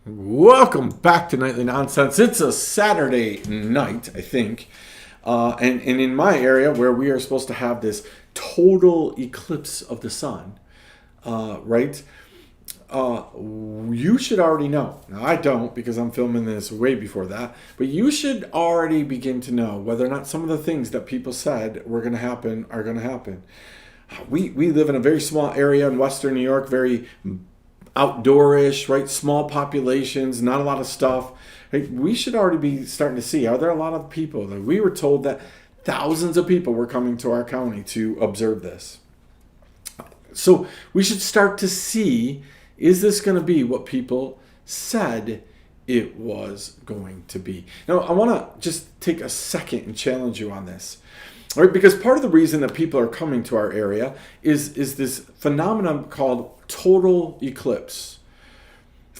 Welcome back to Nightly Nonsense. It's a Saturday night, I think. And in my area where we are supposed to have this total eclipse of the sun, right? You should already know. Now, I don't because I'm filming this way before that. But you should already begin to know whether or not some of the things that people said were going to happen are going to happen. We live in a very small area in Western New York, very outdoorish, right? Small populations, not a lot of stuff. Right? We should already be starting to see, are there a lot of people that we were told that thousands of people were coming to our county to observe this? So we should start to see, is this going to be what people said it was going to be? Now, I want to just take a second and challenge you on this. All right, because part of the reason that people are coming to our area is this phenomenon called total eclipse.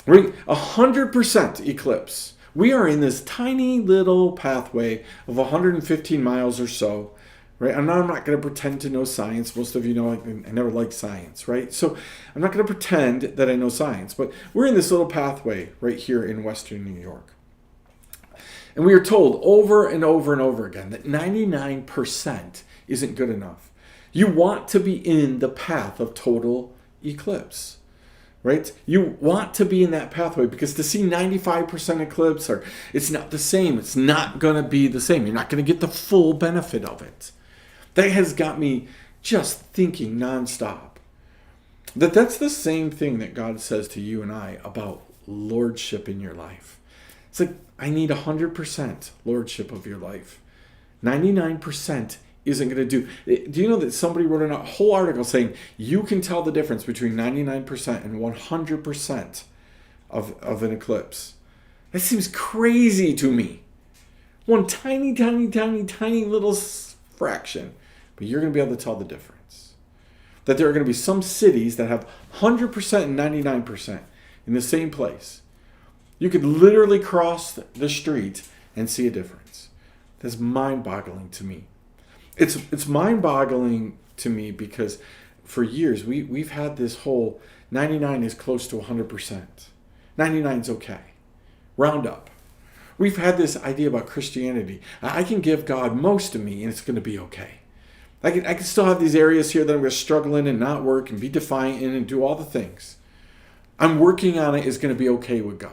Right? 100% eclipse. We are in this tiny little pathway of 115 miles or so. Right? I'm not going to pretend to know science. Most of you know I never liked science, right? So I'm not going to pretend that I know science. But we're in this little pathway right here in Western New York. And we are told over and over and over again that 99% isn't good enough. You want to be in the path of total eclipse, right? You want to be in that pathway because to see 95% eclipse, or it's not the same. It's not going to be the same. You're not going to get the full benefit of it. That has got me just thinking nonstop. That's the same thing that God says to you and I about lordship in your life. It's like, I need 100% lordship of your life. 99% isn't going to do. Do you know that somebody wrote a whole article saying you can tell the difference between 99% and 100% of an eclipse? That seems crazy to me. One tiny, tiny, tiny, tiny little fraction. But you're going to be able to tell the difference. That there are going to be some cities that have 100% and 99% in the same place. You could literally cross the street and see a difference. That's mind-boggling to me. It's mind-boggling to me because for years we've had this whole 99 is close to 100%. 99 is okay. Round up. We've had this idea about Christianity. I can give God most of me and it's going to be okay. I can still have these areas here that I'm going to struggle in and not work and be defiant in and do all the things. I'm working on it is going to be okay with God.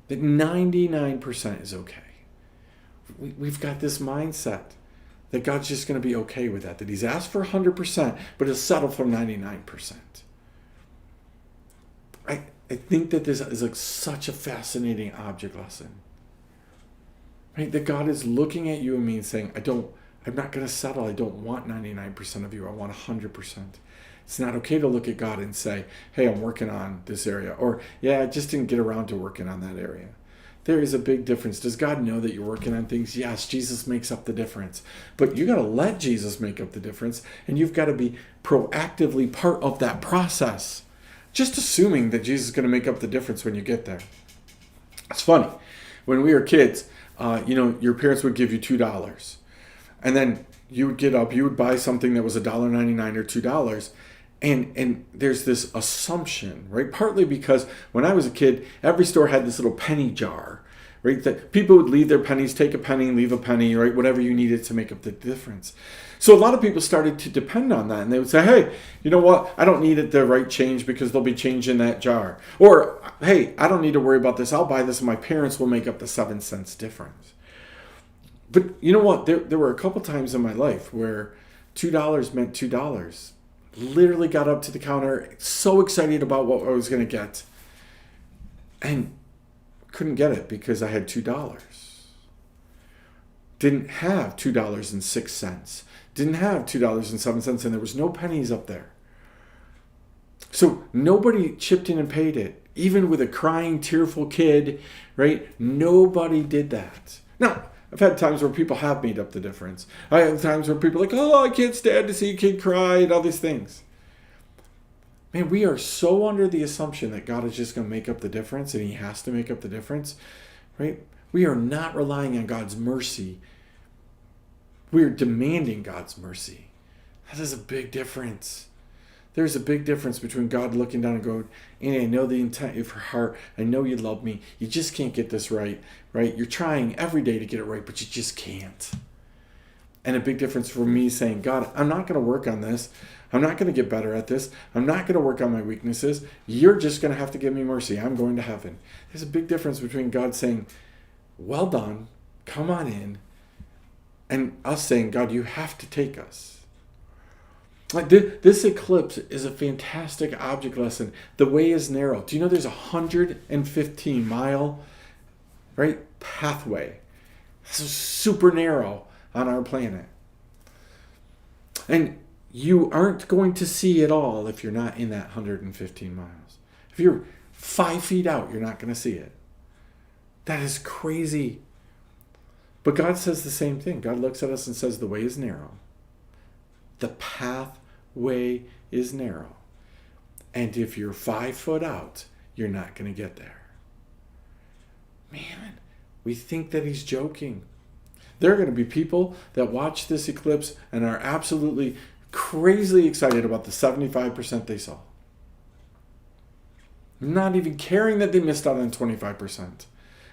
That 99% is okay. We've got this mindset that God's just going to be okay with that. That he's asked for 100%, but he'll settle for 99%. I think that this is like such a fascinating object lesson. Right? That God is looking at you and me and saying, I'm not going to settle. I don't want 99% of you. I want 100%. It's not okay to look at God and say, hey, I'm working on this area. Or, yeah, I just didn't get around to working on that area. There is a big difference. Does God know that you're working on things? Yes, Jesus makes up the difference. But you got to let Jesus make up the difference. And you've got to be proactively part of that process. Just assuming that Jesus is going to make up the difference when you get there. It's funny. When we were kids, your parents would give you $2. And then you would get up, you would buy something that was $1.99 or $2. And there's this assumption, right? Partly because when I was a kid, every store had this little penny jar, right? That people would leave their pennies, take a penny, leave a penny, right? Whatever you needed to make up the difference. So a lot of people started to depend on that. And they would say, hey, you know what? I don't need it the right change because there'll be change in that jar. Or, hey, I don't need to worry about this. I'll buy this and my parents will make up the 7 cents difference. But you know what? There were a couple times in my life where $2 meant $2. Literally got up to the counter, so excited about what I was going to get, and couldn't get it because I had $2. Didn't have $2.06. Didn't have $2.07, and there was no pennies up there. So nobody chipped in and paid it, even with a crying, tearful kid, right? Nobody did that. Now, I've had times where people have made up the difference. I have times where people are like, oh, I can't stand to see a kid cry and all these things. Man, we are so under the assumption that God is just going to make up the difference and he has to make up the difference, right? We are not relying on God's mercy. We are demanding God's mercy. That is a big difference. There's a big difference between God looking down and going, Annie, I know the intent of your heart. I know you love me. You just can't get this right, right? You're trying every day to get it right, but you just can't. And a big difference for me saying, God, I'm not going to work on this. I'm not going to get better at this. I'm not going to work on my weaknesses. You're just going to have to give me mercy. I'm going to heaven. There's a big difference between God saying, well done, come on in, and us saying, God, you have to take us. Like this eclipse is a fantastic object lesson. The way is narrow. Do you know there's a 115-mile, right, pathway? This is super narrow on our planet. And you aren't going to see it all if you're not in that 115 miles. If you're 5 feet out, you're not going to see it. That is crazy. But God says the same thing. God looks at us and says, the way is narrow. The pathway is narrow. And if you're 5 foot out, you're not going to get there. Man, we think that he's joking. There are going to be people that watch this eclipse and are absolutely crazily excited about the 75% they saw. Not even caring that they missed out on 25%.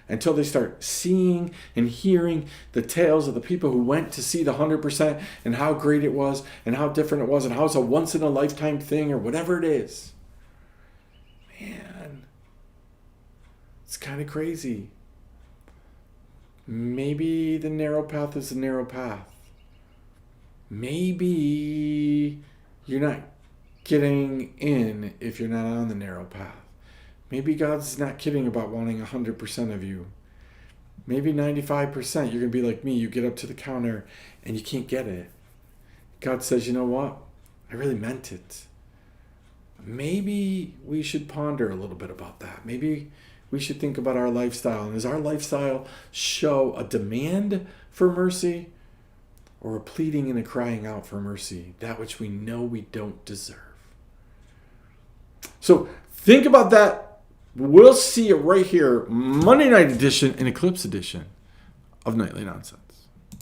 Until they start seeing and hearing the tales of the people who went to see the 100% and how great it was and how different it was and how it's a once-in-a-lifetime thing or whatever it is. Man, it's kind of crazy. Maybe the narrow path is the narrow path. Maybe you're not getting in if you're not on the narrow path. Maybe God's not kidding about wanting 100% of you. Maybe 95%, you're going to be like me. You get up to the counter and you can't get it. God says, you know what? I really meant it. Maybe we should ponder a little bit about that. Maybe we should think about our lifestyle. And does our lifestyle show a demand for mercy or a pleading and a crying out for mercy, that which we know we don't deserve? So think about that. We'll see it right here, Monday night edition and Eclipse edition of Nightly Nonsense.